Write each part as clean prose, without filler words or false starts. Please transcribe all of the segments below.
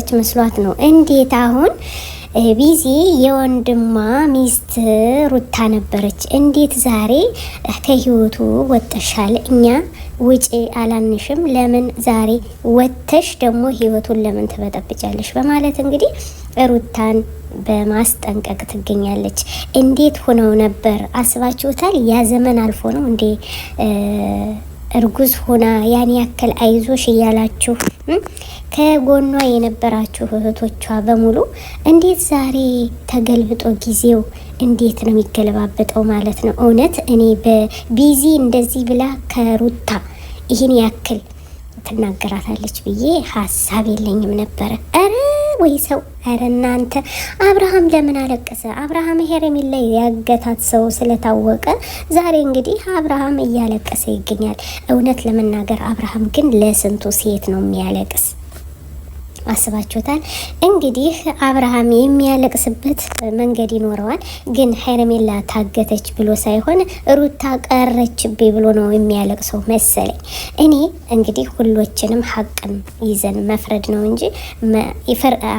የቀረች መስሏት ነው። እንዴት አሁን ቢዚ የወንድሟ ሚስት ሩታ ነበረች። እንዴት ዛሬ ከህይወቱ ወጥተሻል? እኛ ውጪ አላንሽም፣ ለምን ዛሬ ወጥተሽ ደግሞ ህይወቱን ለምን ትበጠብጫለሽ? በማለት እንግዲህ ሩታን በማስጠንቀቅ ትገኛለች። እንዴት ሆነው ነበር አስባችሁታል? ያ ዘመን አልፎ ነው እንዴ እርጉዝ ሆና ያን ያክል አይዞሽ እያላችሁ ከጎኗ የነበራችሁ እህቶቿ በሙሉ እንዴት ዛሬ ተገልብጦ ጊዜው እንዴት ነው የሚገለባበጠው ማለት ነው። እውነት እኔ በቢዚ እንደዚህ ብላ ከሩታ ይህን ያክል ትናገራታለች ብዬ ሀሳብ የለኝም ነበረ። አረ ወይ ሰው! አረ እናንተ አብርሃም ለምን አለቀሰ? አብርሃም ሄርሜላ ያገታት ሰው ስለታወቀ ዛሬ እንግዲህ አብርሃም እያለቀሰ ይገኛል። እውነት ለመናገር አብርሃም ግን ለስንቱ ሴት ነው የሚያለቅስ? አስባችሁታል? እንግዲህ አብርሃም የሚያለቅስበት መንገድ ይኖረዋል። ግን ሄርሜላ ታገተች ብሎ ሳይሆን ሩታ ቀረችብኝ ብሎ ነው የሚያለቅሰው መሰለኝ። እኔ እንግዲህ ሁሎችንም ሀቅን ይዘን መፍረድ ነው እንጂ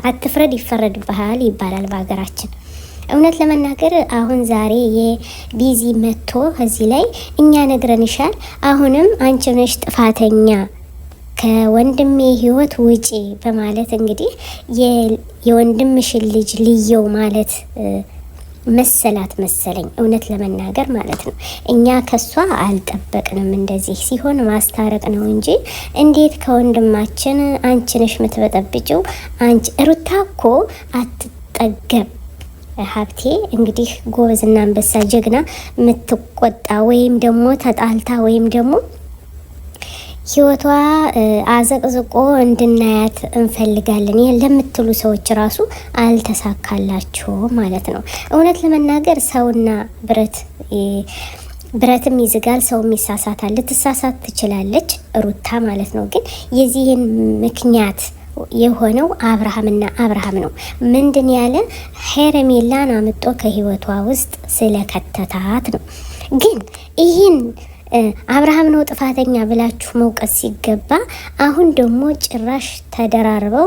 አትፍረድ ይፈረድብሃል ይባላል በሀገራችን። እውነት ለመናገር አሁን ዛሬ የቢዚ መጥቶ እዚህ ላይ እኛ ነግረንሻል፣ አሁንም አንቺ ነሽ ጥፋተኛ ከወንድሜ ህይወት ውጪ በማለት እንግዲህ የወንድምሽን ልጅ ልየው ማለት መሰላት መሰለኝ። እውነት ለመናገር ማለት ነው እኛ ከሷ አልጠበቅንም። እንደዚህ ሲሆን ማስታረቅ ነው እንጂ እንዴት ከወንድማችን አንቺ ነሽ የምትበጠብጭው? አንቺ ሩታ እኮ አትጠገብ ሀብቴ። እንግዲህ ጎበዝና አንበሳ ጀግና የምትቆጣ ወይም ደግሞ ተጣልታ ወይም ደግሞ ህይወቷ አዘቅዝቆ እንድናያት እንፈልጋለን ለምትሉ ሰዎች ራሱ አልተሳካላችሁ ማለት ነው። እውነት ለመናገር ሰውና ብረትም ይዝጋል፣ ሰውም ይሳሳታል። ልትሳሳት ትችላለች ሩታ ማለት ነው። ግን የዚህን ምክንያት የሆነው አብርሃምና አብርሃም ነው። ምንድን ያለ ሄርሜላን አምጦ ከህይወቷ ውስጥ ስለከተታት ነው። ግን ይህን አብርሃም ነው ጥፋተኛ ብላችሁ መውቀስ ሲገባ አሁን ደግሞ ጭራሽ ተደራርበው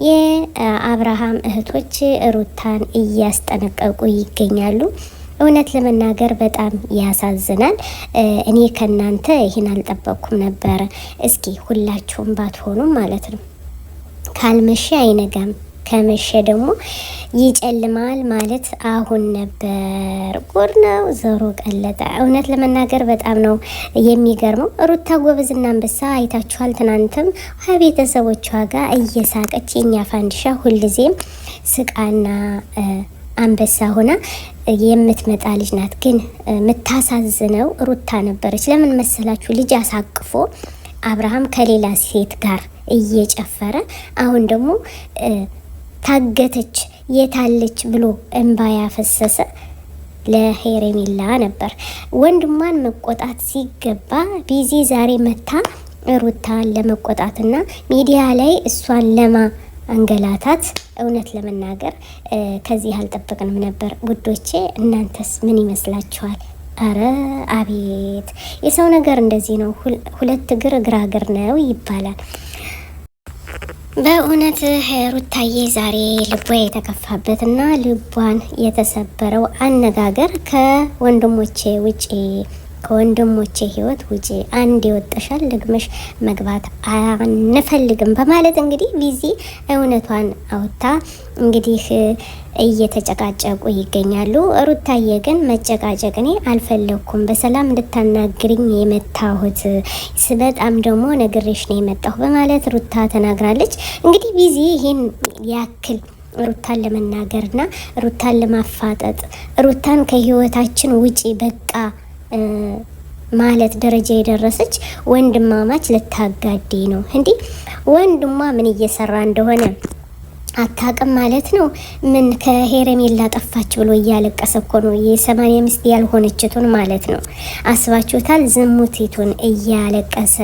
የአብርሃም እህቶች ሩታን እያስጠነቀቁ ይገኛሉ። እውነት ለመናገር በጣም ያሳዝናል። እኔ ከናንተ ይህን አልጠበቅኩም ነበረ። እስኪ ሁላችሁም ባትሆኑም ማለት ነው ካልመሸ አይነጋም ከመሸ ደግሞ ይጨልማል ማለት አሁን ነበር። ጉድ ነው፣ ዞሮ ቀለጠ። እውነት ለመናገር በጣም ነው የሚገርመው። ሩታ ጎበዝና አንበሳ አይታችኋል። ትናንትም ከቤተሰቦቿ ጋር እየሳቀች የኛ ፋንድሻ ሁልጊዜም ስቃና አንበሳ ሆና የምትመጣ ልጅ ናት። ግን የምታሳዝነው ሩታ ነበረች። ለምን መሰላችሁ? ልጅ አሳቅፎ አብርሃም ከሌላ ሴት ጋር እየጨፈረ አሁን ደግሞ ታገተች የታለች ብሎ እንባ ያፈሰሰ ለሄርሜላ ነበር። ወንድሟን መቆጣት ሲገባ ቢዚ ዛሬ መታ ሩታን ለመቆጣትና ሚዲያ ላይ እሷን ለማንገላታት እውነት ለመናገር ከዚህ አልጠበቅንም ነበር ውዶቼ። እናንተስ ምን ይመስላችኋል? አረ አቤት የሰው ነገር እንደዚህ ነው። ሁለት እግር እግራግር ነው ይባላል። በእውነት ሩታዬ ዛሬ ልቧ የተከፋበትና ልቧን የተሰበረው አነጋገር ከወንድሞቼ ውጪ ከወንድሞቼ ህይወት ውጪ አንድ ይወጣሻል ደግመሽ መግባት አንፈልግም በማለት እንግዲህ ቢዚ እውነቷን አውጣ እንግዲህ እየተጨቃጨቁ ይገኛሉ። ሩታዬ ግን መጨቃጨቅ እኔ አልፈለኩም፣ በሰላም እንድታናግሪኝ የመጣሁት በጣም ደግሞ ነግሬሽ ነው የመጣሁ በማለት ሩታ ተናግራለች። እንግዲህ ቢዚ ይሄን ያክል ሩታን ለመናገርና ሩታን ለማፋጠጥ ሩታን ከህይወታችን ውጪ በቃ ማለት ደረጃ የደረሰች ወንድማማች ልታጋዴ ነው እንዴ? ወንድሟ ምን እየሰራ እንደሆነ አታውቅም ማለት ነው። ምን ከሄረሜላ ጠፋች ብሎ እያለቀሰ እኮ ነው የ85 ያልሆነችቱን ማለት ነው። አስባችሁታል? ዝሙቲቱን እያለቀሰ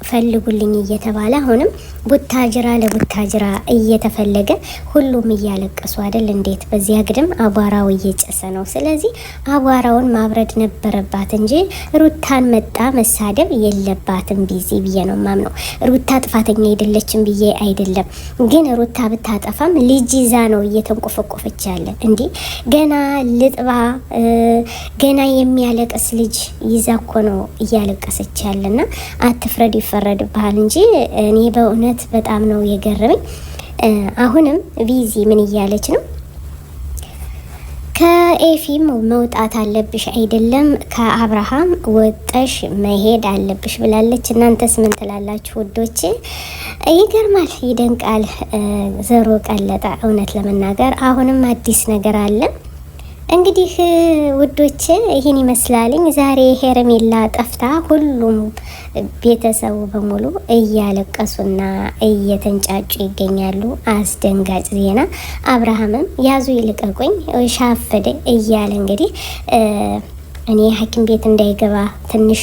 ፈልጉልኝ እየተባለ አሁንም ቡታጅራ ለቡታጅራ እየተፈለገ ሁሉም እያለቀሱ አይደል? እንዴት በዚያ ግድም አቧራው እየጨሰ ነው። ስለዚህ አቧራውን ማብረድ ነበረባት እንጂ ሩታን መጣ መሳደብ የለባትም ቢዚ ብዬ ነው ማምነው። ሩታ ጥፋተኛ አይደለችም ብዬ አይደለም፣ ግን ሩታ ብታጠፋም ልጅ ይዛ ነው እየተንቆፈቆፈች ያለ። እንዴ ገና ልጥባ ገና የሚያለቅስ ልጅ ይዛ እኮ ነው እያለቀሰች ያለና አትፍረድ ይፈረድብሃል እንጂ እኔ በእውነት በጣም ነው የገረመኝ። አሁንም ቪዚ ምን እያለች ነው? ከኤፊም መውጣት አለብሽ አይደለም ከአብርሃም ወጠሽ መሄድ አለብሽ ብላለች። እናንተስ ምን ትላላችሁ ውዶቼ? ይገርማል፣ ይደንቃል። ዘሮ ቀለጠ። እውነት ለመናገር አሁንም አዲስ ነገር አለ። እንግዲህ ውዶቼ ይህን ይመስላልኝ። ዛሬ ሄረሜላ ጠፍታ ሁሉም ቤተሰቡ በሙሉ እያለቀሱና እየተንጫጩ ይገኛሉ። አስደንጋጭ ዜና። አብርሃምም ያዙ ይልቀቁኝ ሻፈደ እያለ እንግዲህ እኔ ሐኪም ቤት እንዳይገባ ትንሽ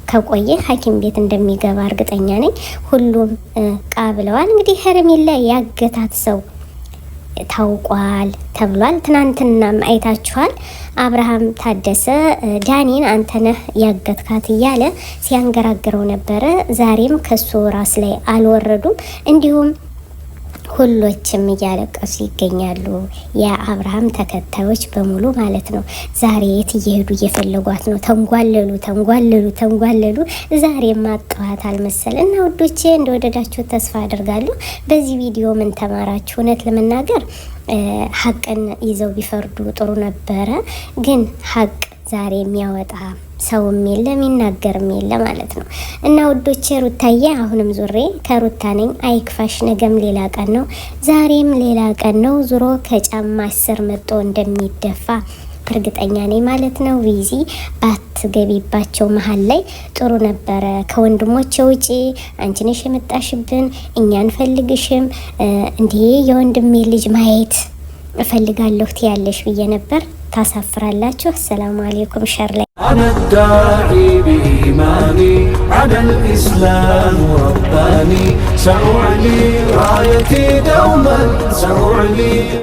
ከቆየ ሐኪም ቤት እንደሚገባ እርግጠኛ ነኝ። ሁሉም ቃብለዋል። እንግዲህ ሄረሜላ ያገታት ሰው ታውቋል ተብሏል። ትናንትናም አይታችኋል። አብርሃም ታደሰ ዳኒን አንተነህ ያገትካት እያለ ሲያንገራግረው ነበረ። ዛሬም ከሱ ራስ ላይ አልወረዱም። እንዲሁም ሁሎችም እያለቀሱ ይገኛሉ። የአብርሃም ተከታዮች በሙሉ ማለት ነው። ዛሬ የት እየሄዱ እየፈለጓት ነው? ተንጓለሉ ተንጓለሉ ተንጓለሉ። ዛሬም አጥዋታል መሰል እና ውዶቼ እንደወደዳችሁ ተስፋ አድርጋለሁ። በዚህ ቪዲዮ ምን ተማራችሁ? እውነት ለመናገር ሀቅን ይዘው ቢፈርዱ ጥሩ ነበረ። ግን ሀቅ ዛሬ የሚያወጣ ሰውም የለ የሚናገርም የለ ማለት ነው። እና ውዶቼ ሩታዬ አሁንም ዙሬ ከሩታ ነኝ። አይክፋሽ፣ ነገም ሌላ ቀን ነው፣ ዛሬም ሌላ ቀን ነው። ዙሮ ከጫማ ስር መጦ እንደሚደፋ እርግጠኛ ነኝ ማለት ነው። ቪዚ ባትገቢባቸው መሀል ላይ ጥሩ ነበረ። ከወንድሞቼ ውጪ አንቺ ነሽ የመጣሽብን፣ እኛ አንፈልግሽም፣ እንዲህ የወንድሜ ልጅ ማየት እፈልጋለሁ ትያለሽ ብዬ ነበር። ታሳፍራላችሁ። አሰላሙ አለይኩም ሸር ላይ أنا الداعي بإيماني على الإسلام رباني سأعلي رايتي دوما سأعلي